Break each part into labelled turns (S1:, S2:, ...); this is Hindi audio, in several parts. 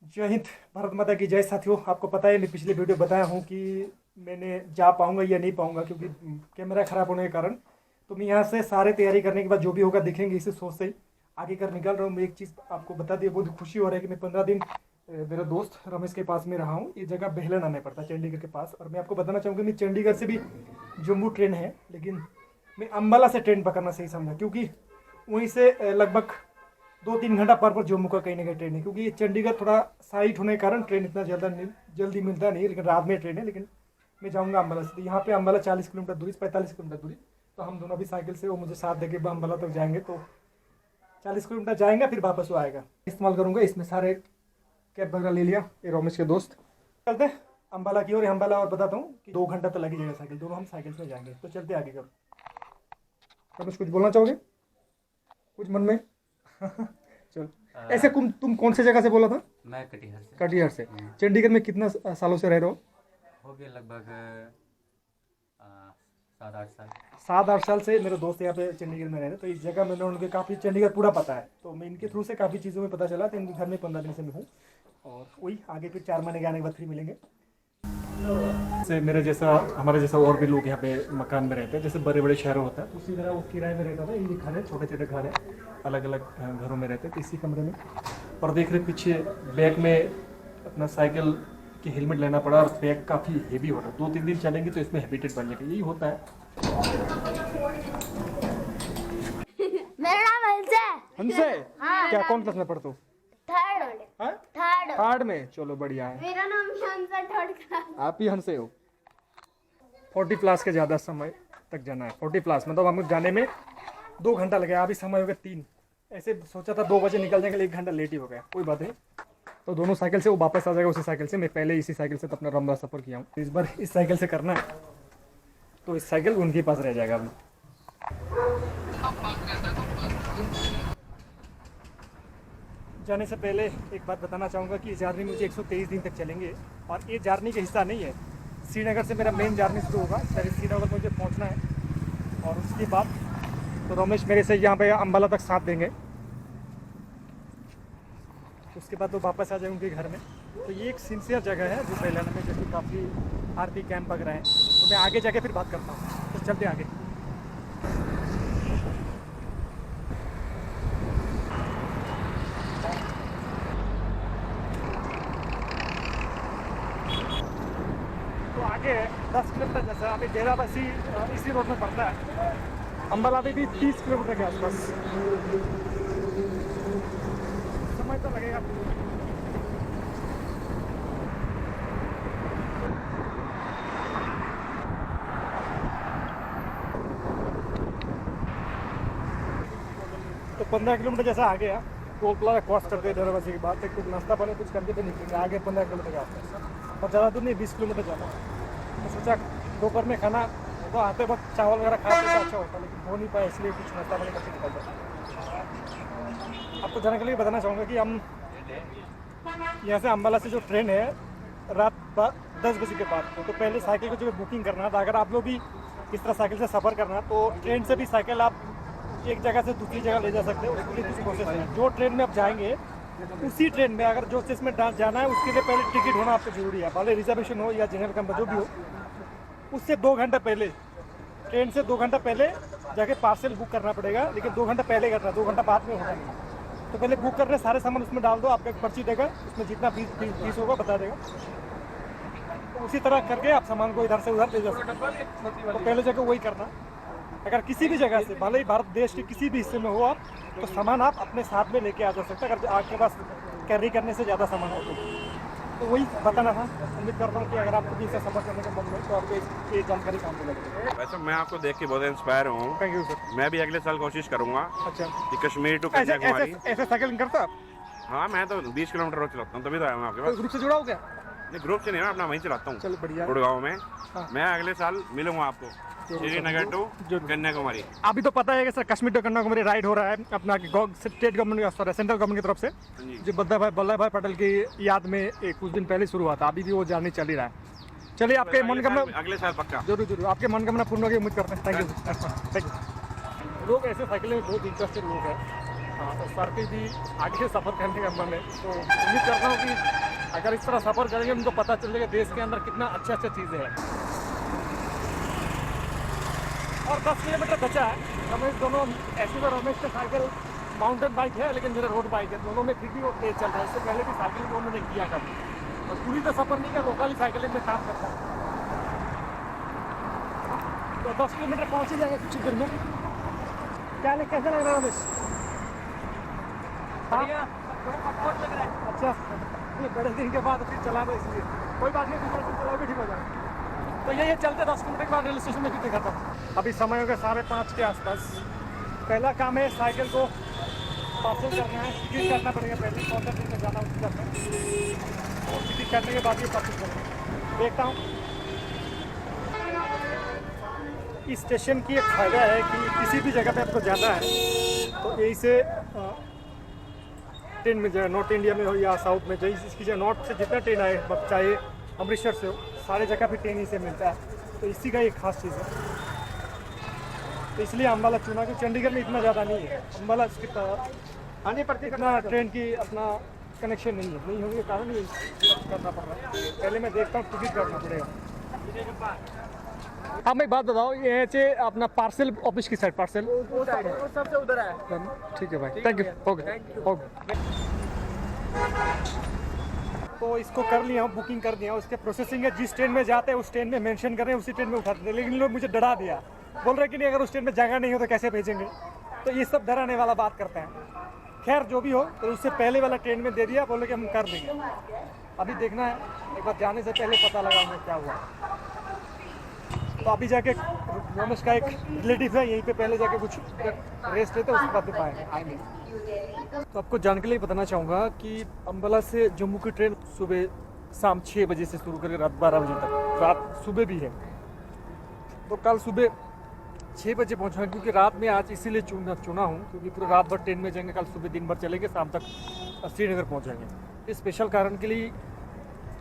S1: जय हिंद, भारत माता की जय। साथियों, आपको पता है मैं पिछले वीडियो बताया हूँ कि मैंने जा पाऊँगा या नहीं पाऊँगा क्योंकि कैमरा ख़राब होने के कारण। तो मैं यहाँ से सारे तैयारी करने के बाद जो भी होगा देखेंगे, इसी सोच से ही आगे कर निकल रहा हूँ। मैं एक चीज़ आपको बता दी, बहुत खुशी हो रहा है कि मैं 15 दिन मेरे दोस्त रमेश के पास में रहा हूँ। ये जगह बेहलन आने पड़ता है, चंडीगढ़ के पास। और मैं आपको बताना चाहूँगा, मैं चंडीगढ़ से भी जम्मू ट्रेन है, लेकिन मैं अम्बाला से ट्रेन पकड़ना सही समझा, क्योंकि वहीं से लगभग 2-3 घंटा पर जम्मू का कहीं ना कहीं ट्रेन है। क्योंकि ये चंडीगढ़ थोड़ा साइट होने के कारण ट्रेन इतना जल्दी मिलता नहीं है, लेकिन रात में ट्रेन है। लेकिन मैं जाऊँगा अम्बाला से। तो यहाँ पे अम्बाला 40 किलोमीटर दूरी, 45 किलोमीटर दूरी। तो हम दोनों भी साइकिल से, वो मुझे साथ देके अम्बाला तक जाएंगे। तो 40 किलोमीटर जाएंगे, फिर वापस वो आएगा। इस्तेमाल करूँगा, इसमें सारे कैब वगैरह ले लिया, ये रमेश के दोस्त। चलते हैं अम्बाला की ओर। अम्बाला और बताता हूँ कि 2 घंटा तो लग ही जाएगा साइकिल, दोनों हम साइकिल से जाएंगे। तो चलते आगे कब। रमेश, कुछ बोलना चाहोगे? कुछ मन में? चल। ऐसे तुम कौन से जगह से बोला था?
S2: मैं कटिहार से।
S1: कटिहार से। चंडीगढ़ में कितना सालों से रह रहे हो?
S2: गए लगभग 7-8 साल।
S1: 7-8 साल से मेरे दोस्त यहाँ पे चंडीगढ़ में रह रहे हैं। तो इस जगह मैंने उनके काफ़ी चंडीगढ़ पूरा पता है। तो मैं इनके थ्रू से काफ़ी चीज़ों में पता चला। तो इनके घर में 15 दिन से मैं हूँ, और वही आगे फिर 4 महीने के आने के बाद फिर मिलेंगे। से मेरे जैसा, हमारे जैसा और भी लोग यहाँ पे मकान में रहते हैं। जैसे बड़े बड़े शहरों होता है उसी तरह वो किराए में रहता था। ये घर है, छोटे छोटे घर है, अलग अलग घरों में रहते थे, इसी कमरे में। और देख रहे पीछे बैग में अपना साइकिल की हेलमेट लेना पड़ा, और बैग काफ़ी हेवी हो रहा है। 2-3 दिन चलेंगे तो इसमें हैबिटेट बन जाएगी, यही होता है।
S3: मेरा नाम हंस है।
S1: हमसे?
S3: हाँ,
S1: क्या कौन क्लास में पढ़ते हो?
S3: थर्ड।
S1: हाँ?
S3: थर्ड।
S1: थर्ड में? चलो बढ़िया है।
S3: मेरा नाम हंस है, थर्ड क्लास।
S1: आप ही हंसे हो। 40+ के ज़्यादा समय तक जाना है। 40+, मतलब हम जाने में 2 घंटा लगेगा। अभी समय हो गया 3। ऐसे सोचा था 2 बजे निकल जाएंगे, 1 घंटा लेट ही हो गया। कोई बात नहीं, तो दोनों साइकिल से वो वापस आ जाएगा उसी साइकिल से। मैं पहले इसी साइकिल से तो अपना लंबा सफ़र किया हूँ। इस बार इस साइकिल से करना है, तो इस साइकिल उनके पास रह जाएगा अभी। जाने से पहले एक बात बताना चाहूँगा कि ये जर्नी मुझे 123 दिन तक चलेंगे। और ये जर्नी का हिस्सा नहीं है। श्रीनगर से मेरा मेन जर्नी शुरू होगा, श्रीनगर मुझे पहुँचना है। और उसके बाद तो रमेश मेरे से यहाँ पे अम्बाला तक साथ देंगे। उसके बाद तो वापस आ जाए उनके घर में। तो ये एक सिंसियर जगह है जो बेलन में, जो कि काफ़ी आरती कैंप वगैरह है। तो मैं आगे जाके फिर बात करता हूँ। तो चलते आगे। तो आगे 10 किलोमीटर जैसा अभी डेराबस्सी इसी रोड में पड़ता है। अम्बाला भी 30 किलोमीटर के आसपास। समय तो लगेगा। तो 15 किलोमीटर जैसा आ गया। टोल प्लाजा क्रॉस करते डेराबस्सी के बाद कुछ नाश्ता पानी कुछ करके फिर निकलेंगे आगे 15 किलोमीटर के आसपास। और ज़्यादा दूर नहीं, 20 किलोमीटर जाना है। तो सोचा दोपहर में खाना तो आते वक्त चावल वगैरह खाते तो अच्छा होता, लेकिन हो नहीं पाया, इसलिए कुछ नाश्ता पानी करके निकल जाए। आपको जानने के लिए बताना चाहूँगा कि हम यहाँ से अम्बाला से जो ट्रेन है रात 10 बजे के बाद, तो पहले साइकिल को जो बुकिंग करना था। अगर आप लोग भी इस तरह साइकिल से सफ़र करना, तो ट्रेन से भी साइकिल आप एक जगह से दूसरी जगह ले जा सकते हो। उसके लिए कुछ प्रोसेस है। जो ट्रेन में आप जाएंगे उसी ट्रेन में अगर जो स्टेशन में जाना है उसके लिए पहले टिकट होना आपको जरूरी है। भले रिजर्वेशन हो या जनरल कम्पार्टमेंट जो भी हो, उससे 2 घंटा पहले, ट्रेन से 2 घंटा पहले जाके पार्सल बुक करना पड़ेगा। लेकिन 2 घंटा पहले करना, 2 घंटा बाद में होगा नहीं। तो पहले बुक कर रहे सारे सामान उसमें डाल दो, आपका एक पर्ची देगा, उसमें जितना फीस होगा बता देगा। तो उसी तरह करके आप सामान को इधर से उधर ले जा सकते हो। तो पहले जगह वही करना। अगर किसी भी जगह से, भले ही भारत देश के किसी भी हिस्से में हो आप, तो सामान आप अपने साथ में लेके आ जा सकते हैं। अगर आपके पास कैरी करने से ज़्यादा सामान हो तो वही बताना था। उम्मीद करता हूँ कि अगर आपको भी इससे सफर करने का मन हो तो आपको ये जानकारी काम में लगेगी।
S4: वैसे मैं आपको देख के बहुत इंस्पायर हूँ।
S1: Thank you sir.
S4: मैं भी अगले साल कोशिश करूँगा
S1: अच्छा,
S4: कि कश्मीर टू
S1: ऐसे
S4: कन्याकुमारी।
S1: ऐसे साइकिलिंग करता आप?
S4: हाँ, मैं तो 20 किलोमीटर रोज चलाता हूँ, तभी तो आया हूँ आपके पास।
S1: ग्रुप से जुड़ा हो क्या?
S4: नहीं, ग्रुप से नहीं, मैं अपना वहीं चलाता हूँ।
S1: चलो बढ़िया।
S4: गुड़गांव में।
S1: हाँ।
S4: मैं अगले साल मिलूंगा आपको, श्रीनगर टू कन्याकुमारी।
S1: अभी तो पता है कि sir Kashmir to Kanyakumari ride हो रहा है अपना state government, sorry central government की तरफ से, जो वल्लभ भाई पटेल की याद में कुछ दिन पहले शुरू हुआ था। अभी भी वो जर्नी चल ही रहा है। चलिए, आपके मनोकामना
S4: अगले साल पक्का।
S1: जरूर आपके मनोकामना पूर्ण होगी, उम्मीद करते हैं। Thank you. लोग ऐसे साइकिल में बहुत इंटरेस्टेड लोग हैं। हाँ, तो सर के भी आगे सफ़र करने का मन है। तो उम्मीद करता हूँ कि अगर इस तरह सफ़र करेंगे उनको पता चलेगा देश के अंदर कितना अच्छा अच्छा चीज़ें हैं। और 10 किलोमीटर बचा है। रमेश दोनों ऐसे तो रमेश का साइकिल माउंटेन बाइक है, लेकिन मेरा रोड बाइक है। दोनों में फिर भी वो तेज चल रहा है। इससे पहले भी साइकिलिंग दोनों ने किया कभी, और पूरी तो सफ़र नहीं किया, लोकल साइकिलिंग में काम करता है। तो 10 किलोमीटर पहुँच ही जाएंगे कुछ ही देर में। क्या कैसा लग रहा है रमेश? हाँ लग रहा है। अच्छा, ये बड़े दिन के बाद फिर चला रहे, इसलिए कोई बात नहीं, चला भी ठीक हो जाएगा। तो ये चलते 10 किलोमीटर के बाद रेलवे स्टेशन में कितने खत्म। अभी समय हो गया 5:30 के आसपास। पहला काम है साइकिल को पार्सल करना है, टिकट करना पड़ेगा पहले, कौन सा दिन में जाना उसकी करना है, और टिकट करने के बाद ये पार्सल करना है। देखता हूँ। इस स्टेशन की एक फ़ायदा है कि किसी भी जगह पे आपको जाना है तो यहीं से ट्रेन में जाए, नॉर्थ इंडिया में हो या साउथ में जाए, इसकी जगह नॉर्थ से जितना ट्रेन आए, चाहे अमृतसर से हो, सारे जगह पे ट्रेन ही से मिलता है। तो इसी का एक खास चीज़ है। तो इसलिए अम्बाला चुना, कि चंडीगढ़ में इतना ज़्यादा नहीं है। अम्बाला आने पर इतना ट्रेन की अपना कनेक्शन नहीं है, नहीं होने के कारण ये करना पड़ रहा है। पहले मैं देखता हूँ, टिकट करना पड़ेगा। हाँ, मैं एक बात बताओ, ये अपना पार्सल ऑफिस की साइड पार्सल
S2: सबसे उधर है।
S1: ठीक है भाई, थैंक यू। Okay okay. तो इसको कर लिया हूँ, बुकिंग कर दिया, उसके प्रोसेसिंग है। जिस ट्रेन में जाते हैं उस ट्रेन में मेंशन कर रहे हैं, उसी ट्रेन में उठा देते हैं। लेकिन लोग मुझे डरा दिया, बोल रहे कि नहीं अगर उस ट्रेन में जगह नहीं हो तो कैसे भेजेंगे। तो ये सब डराने वाला बात करते हैं। खैर जो भी हो, तो उससे पहले वाला ट्रेन में दे दिया, बोले कि हम कर देंगे। अभी देखना है, एक बार जाने से पहले पता लगाऊंगा क्या हुआ। तो अभी जाके रमेश का एक रिलेटिव है यहीं पे, पहले जाके कुछ रेस्ट लेते हैं, उसके बाद आएंगे। तो आपको जानने के लिए बताना चाहूँगा कि अम्बाला से जम्मू की ट्रेन सुबह शाम 6 बजे से शुरू करके रात 12 बजे तक, रात सुबह भी है। तो कल सुबह 6 बजे पहुँचा, क्योंकि रात में आज इसीलिए चुना हूँ क्योंकि पूरे रात भर ट्रेन में जाएंगे, कल सुबह दिन भर चलेंगे, शाम तक श्रीनगर पहुँचेंगे। इस स्पेशल कारण के लिए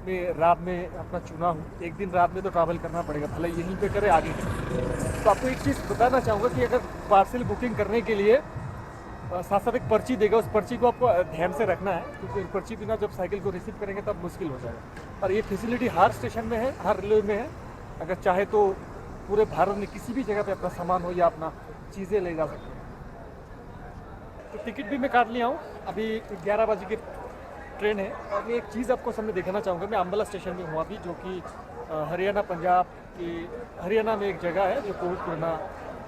S1: मैं रात में अपना चुना हूँ। एक दिन रात में तो ट्रैवल करना पड़ेगा, भले यहीं पे करे आगे। तो आपको एक चीज़ बताना चाहूँगा कि अगर पार्सल बुकिंग करने के लिए साथ साथ एक पर्ची देगा, उस पर्ची को आपको ध्यान से रखना है, क्योंकि पर्ची बिना जब साइकिल को रिसीव करेंगे तब मुश्किल हो जाएगा। और ये फैसिलिटी हर स्टेशन में है, हर रेलवे में है। अगर चाहे तो पूरे भारत में किसी भी जगह पे अपना सामान हो या अपना चीज़ें ले जा सकते हैं। तो टिकट भी मैं काट लिया हूँ। अभी 11 बजे की ट्रेन है। और मैं एक चीज़ आपको सामने दिखाना चाहूँगा। मैं अम्बाला स्टेशन में हूँ अभी, जो कि हरियाणा पंजाब की, हरियाणा में एक जगह है जो बहुत पुराना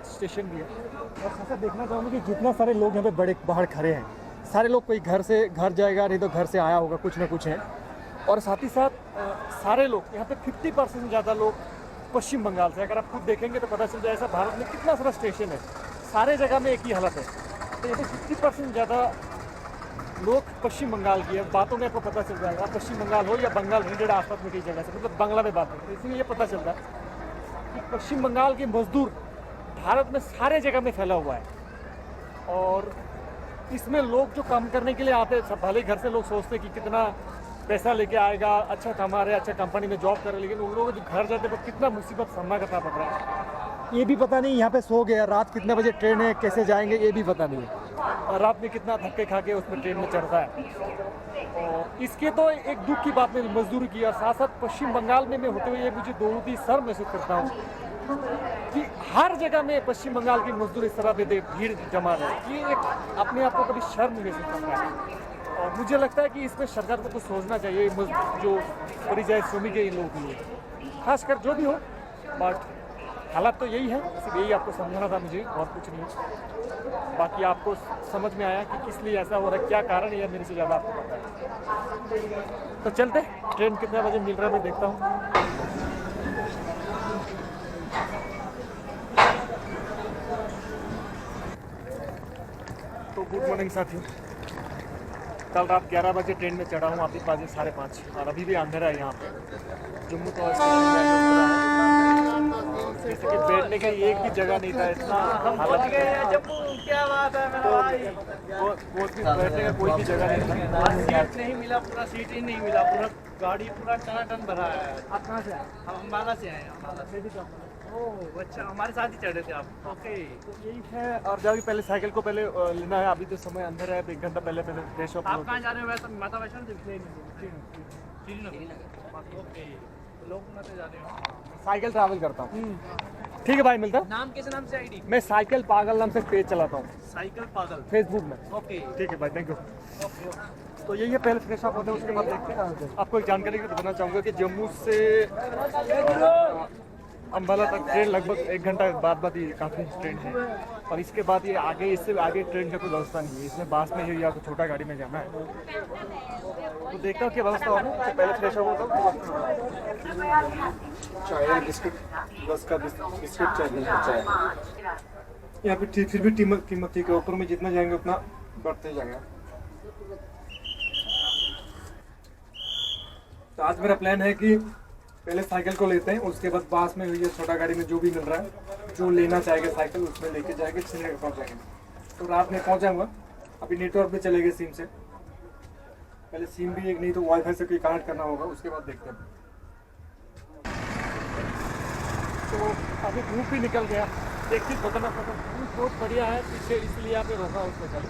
S1: स्टेशन भी है। और ऐसा देखना चाहूँगा कि जितना सारे लोग यहाँ पे बड़े बाहर खड़े हैं, सारे लोग कोई घर से घर जाएगा, नहीं तो घर से आया होगा, कुछ ना कुछ है। और साथ ही साथ सारे लोग यहाँ पे 50% ज़्यादा लोग पश्चिम बंगाल से। अगर आप खुद देखेंगे तो पता चल जाए ऐसा भारत में कितना सारा स्टेशन है, सारे जगह में एक ही हालत है। तो यहाँ पे 50% ज़्यादा लोग पश्चिम बंगाल की है। बातों में आपको पता चल जाएगा, पश्चिम बंगाल हो या बंगाल रिलेटेड आसपास में की जगह से, मतलब बांग्ला में बात करते हैं। इसलिए ये पता चलता है कि पश्चिम बंगाल के मजदूर भारत में सारे जगह में फैला हुआ है। और इसमें लोग जो काम करने के लिए आते हैं, भले घर से लोग सोचते हैं कि कितना पैसा लेके आएगा, अच्छा कमा रहे, अच्छा कंपनी में जॉब कर रहे, लेकिन उन लोगों को घर जाते वक्त कितना मुसीबत सामना करना पड़ रहा है, ये भी पता नहीं। यहाँ पे सो गया, रात कितने बजे ट्रेन है, कैसे जाएंगे, ये भी पता नहीं है। और रात में कितना धक्के खा के उसमें ट्रेन में चढ़ता है। और इसके तो एक दुख की बात नहीं मजदूर की। और साथ साथ पश्चिम बंगाल में मैं होते हुए ये मुझे बहुत ही शर्म महसूस करता हूँ कि हर जगह में पश्चिम बंगाल के मजदूर इस तरह भीड़ जमा रहे हैं। ये एक अपने आप को कभी शर्म महसूस करता है। और मुझे लगता है कि इसमें सरकार को तो सोचना चाहिए, जो परिजाई श्रमिक है इन लोगों के लिए, खासकर जो भी हो। बट हालात तो यही है, सिर्फ यही आपको समझाना था मुझे, और कुछ नहीं। बाकी आपको समझ में आया कि किस लिए ऐसा हो रहा है, क्या कारण है, मेरे से ज़्यादा आपको पता है। तो चलते, ट्रेन कितने बजे मिल रहा है मैं देखता हूँ। तो गुड मॉर्निंग साथियों, कल रात 11 बजे ट्रेन में चढ़ा हूँ, अभी बजे 5:30 और अभी भी अंधेरा है यहाँ पे। जम्मू तो जैसे कि बैठने की एक भी जगह नहीं था, इतना हालत
S2: जम्मू क्या बात है मेरा भाई।
S1: बैठने का कोई भी जगह नहीं था।
S2: सीट नहीं मिला, पूरा सीट ही नहीं मिला, पूरा गाड़ी पूरा टनाटन भरा है।
S1: आप कहाँ से आए?
S2: हम अम्बाला से आए हैं। अम्बाला से। ओह अच्छा, हमारे साथ ही चढ़े थे आप। ओके।
S1: तो यही है। और जाओगे पहले साइकिल को पहले लेना है, अभी तो समय अंदर है तो 1 घंटा पहले पहले फ्रेश अप
S2: आप कहाँ जा रहे हो वैसे? माता वैष्णो देवी? श्रीनगर। ओके, लोकनाथ से जा रहे हो।
S1: साइकिल ट्रैवल करता हूँ। ठीक है भाई, मिलता है।
S2: नाम किस नाम से आईडी?
S1: मैं साइकिल पागल नाम से पेज चलाता हूँ
S2: साइकिल पागल
S1: फेसबुक में।
S2: ओके।
S1: ठीक है भाई, थैंक यू।
S2: ओके।
S1: तो यही है, पहले फ्रेश अप होते हैं उसके बाद देखते हैं। आपको एक जानकारी देना चाहूँगा कि जम्मू से अम्बाला तक ट्रेन लगभग 1 घंटा बाद ही काफ़ी ट्रेन है। और इसके बाद ये आगे, इससे आगे ट्रेन का कोई व्यवस्था नहीं है। इसमें बास में ही या तो छोटा गाड़ी में जाना है। तो देखता हूँ क्या व्यवस्था होगी। तो पहले फ्रेश अप होता हूँ। चाय बिस्किट, बस का बिस्किट चाय। यहाँ पे ठीक, फिर भी कीमत ठीक है। ऊपर में जितना जाएंगे उतना बढ़ते जाएगा। तो आज मेरा प्लान है कि पहले साइकिल को लेते हैं, उसके बाद पास में हुई है छोटा गाड़ी में जो भी मिल रहा है, जो लेना चाहेगा साइकिल उसमें लेके जाएंगे, श्रीनगर पहुँच जाएंगे। तो रात में पहुँच जाऊँगा। अभी नेटवर्क भी चलेगा सिम से। पहले सिम भी एक नहीं तो वाईफाई से कोई कनेक्ट करना होगा, उसके बाद देखते हैं। तो अभी धूप भी निकल गया। एक चीज़ बताना पड़ता है, धूप बहुत बढ़िया है पीछे, इसलिए यहाँ पे रोका उसमें चले।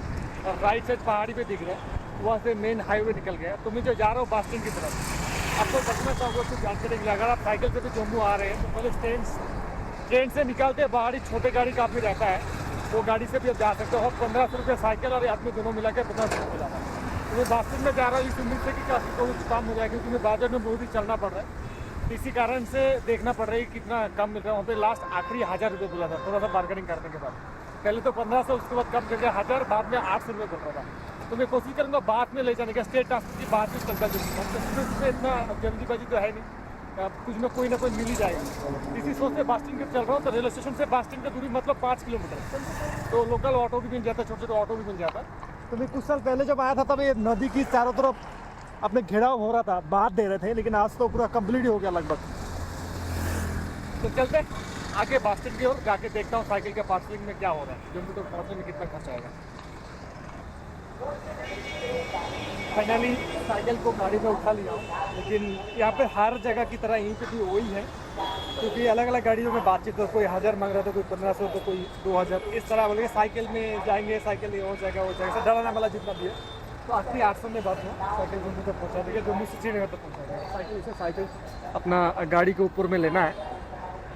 S1: और राइट साइड पहाड़ी पे दिख रहा है, वहाँ से मेन हाईवे निकल गया। तो मैं जो जा रहा हूँ बस स्टैंड की तरफ। आपको बताना चाहूँगा कुछ जानकारी के लिए, अगर आप साइकिल से भी जम्मू आ रहे हैं तो पहले ट्रेन से निकलते बाहर ही छोटे गाड़ी काफ़ी रहता है, वो गाड़ी से भी आप जा सकते हो। 1500 रुपये साइकिल और आदमी दोनों मिला के 1500 रुपये जाता है। तो मैं बस स्टैंड में जा रहा हूँ इस उम्मीद से कि काफ़ी कुछ कम हो जाएगा, क्योंकि मैं बाजार में बहुत ही चलना पड़ रहा है। इसी कारण से देखना पड़ रहा है कितना कम मिल रहा है। वहाँ पे लास्ट आखिरी 1000 रुपये बोला था, थोड़ा सा बार्गेनिंग करने के बाद। पहले तो 1500, उसके बाद कम कर दिया 1000, बाद में 800 रुपये बोल रहा था। तो मैं कोशिश करूँगा बाद में ले जाने का, स्टेट ट्रांसपोर्ट की बात भी चलता जल्दी। इतना जल्दीबाजी तो है नहीं, कुछ में कोई ना कोई मिल ही जाएगा। इसी सोच से बस स्टैंड चल रहा हूँ। तो रेलवे स्टेशन से बस स्टैंड की दूरी मतलब 5 किलोमीटर। तो लोकल ऑटो भी मिल जाता है, छोटे छोटे ऑटो भी मिल जाता है। तो मैं कुछ साल पहले जब आया था तब ये नदी की चारों तरफ अपने घेराव हो रहा था, बात दे रहे थे, लेकिन आज तो पूरा कंप्लीट हो गया लगभग। तो चलते आगे बस स्टैंड की ओर जाके देखता हूँ साइकिल के पार्सलिंग में क्या हो रहा है, जम्मू तक पहुँचने में कितना खर्च आएगा। फाइनली साइकिल को गाड़ी में उठा लिया हूँ, लेकिन यहाँ पे हर जगह की तरह यहीं पे भी वही है, क्योंकि अलग अलग गाड़ियों में बातचीत, तो कोई 1000 मांग रहा था, कोई 1500, तो कोई 2000, इस तरह बोलेंगे साइकिल में जाएंगे, साइकिल ये हो जाएगा वो जाएगा, डराने वाला जितना भी है। तो आखिरी 800 में बात हुआ, साइकिल जम्मू तक पहुँचा देगा, जम्मू से श्रीनगर तक पहुँचा देगा। साइकिल से साइकिल अपना गाड़ी के ऊपर में लेना है।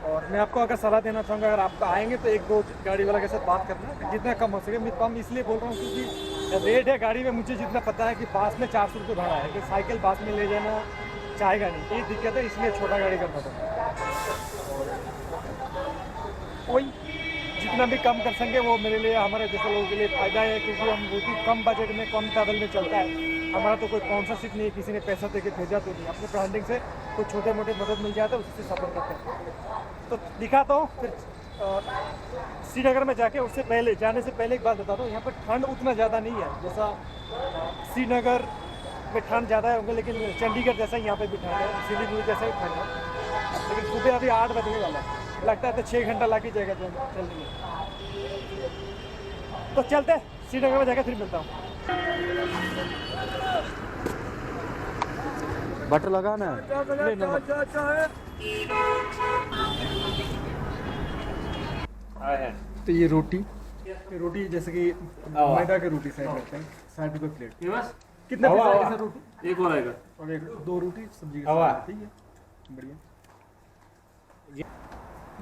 S1: और मैं आपको अगर सलाह देना चाहूँगा, अगर आप आएंगे तो 1-2 गाड़ी वाला के साथ बात करना, जितना कम हो सके। मैं कम इसलिए बोल रहा हूँ क्योंकि रेट है गाड़ी में, मुझे जितना पता है कि पास में 400 रुपये भाड़ा है, कि साइकिल पास में ले जाना चाहेगा नहीं, यही दिक्कत है, इसलिए छोटा गाड़ी करना था। कोई जितना भी कम कर सकें वो मेरे लिए, हमारे जैसे लोगों के लिए फ़ायदा है, क्योंकि हम बहुत ही कम बजट में, कम ट्रैवल में चलता है। हमारा तो कोई स्पॉन्सरशिप नहीं है, किसी ने पैसा दे के भेजा तो नहीं, अपने ब्रांडिंग से कुछ छोटे मोटे मदद मिल जाता है, उससे सफ़र करते हैं। तो दिखाता हूँ फिर श्रीनगर में जाके। उससे पहले जाने से पहले एक बात बताता हूँ, यहाँ पर ठंड उतना ज़्यादा नहीं है जैसा श्रीनगर में ठंड ज़्यादा है होंगे, लेकिन चंडीगढ़ जैसा ही यहाँ पे भी ठंड है, सिलीगुड़ी जैसा ही ठंड है। लेकिन सुबह अभी 8 बजने वाला है, लगता है तो 6 घंटा लग ही जाएगा चलने में। तो चलते श्रीनगर में जाकर फिर मिलता हूँ।
S5: बटर लगाना है।
S1: तो ये रोटी जैसे कि मैदा की रोटी साइड रखते हैं, 60 रुपये प्लेट। कितने पैसे सर रोटी?
S5: एक और आएगा
S1: और 2 रोटी सब्जी के साथ। ठीक है, बढ़िया।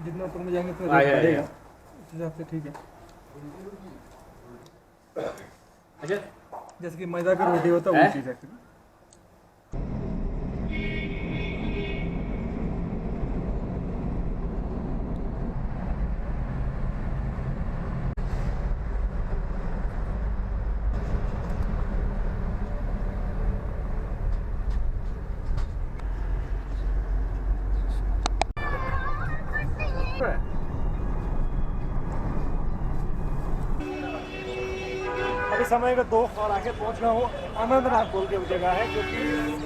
S1: जितना ऊपर में जाएंगे तो बढ़ेगा, उस हिसाब से ठीक है।
S5: अच्छा,
S1: जैसे कि मैदा का रोटी होता है वो चीज़ है। अभी समय का 2 और आगे पहुंचना हो, आनंदनाथ बोल के वो जगह है, क्योंकि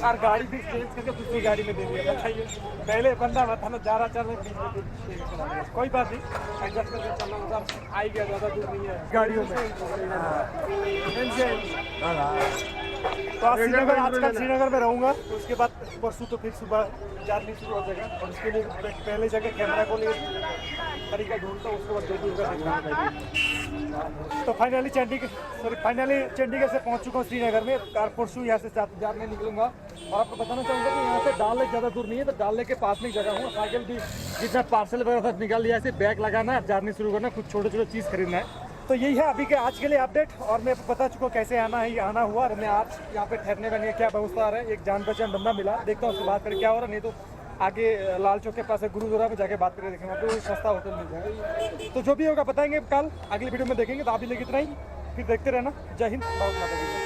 S1: यार गाड़ी भी चेंज करके दूसरी गाड़ी में दे दिया। बताइए, पहले बंदा बता ना जा रहा चल रहे, बीच में चला गया। कोई बात नहीं, एडजस्ट करके चलना होगा, आ ही गया, ज़्यादा दूर नहीं है गाड़ियों में। तो आज कल श्रीनगर में रहूँगा, उसके बाद परसों तो फिर सुबह जर्नी शुरू हो जाएगा। और उसके लिए पहले जगह कैमरा को लिए तरीका ढूंढता हूँ, उसके बाद जयपुर का देखना। तो फाइनली चंडीगढ़ से पहुँच चुका हूँ श्रीनगर में। कार परसों यहाँ से जाने निकलूंगा। और आपको बताना चाहूँगा कि यहाँ से डाल लेक ज़्यादा दूर नहीं है, तो डाल लेक के पास में जगह हूँ। साइकिल भी जितना पार्सल वगैरह सब निकाल लिया, ऐसे बैग लगाना, जर्नी शुरू करना, कुछ छोटे छोटे चीज़ खरीदना है। तो यही है अभी के आज के लिए अपडेट। और मैं बता चुका कैसे आना है, आना हुआ। और मैं आज यहाँ पे ठहरने का क्या व्यवस्था आ रहा है, एक जान पहचान बंदा मिला, देखता हूँ उससे बात करके क्या हो रहा है। नहीं तो आगे लाल चौक के पास है गुरुद्वारा में जाके बात करके देखेंगे, वहाँ पे सस्ता होटल मिल जाएगा। तो जो भी होगा बताएंगे कल अगली वीडियो में देखेंगे। तो अभी लेकिन इतना ही, फिर देखते रहना। जय हिंद, भारत माता की जय।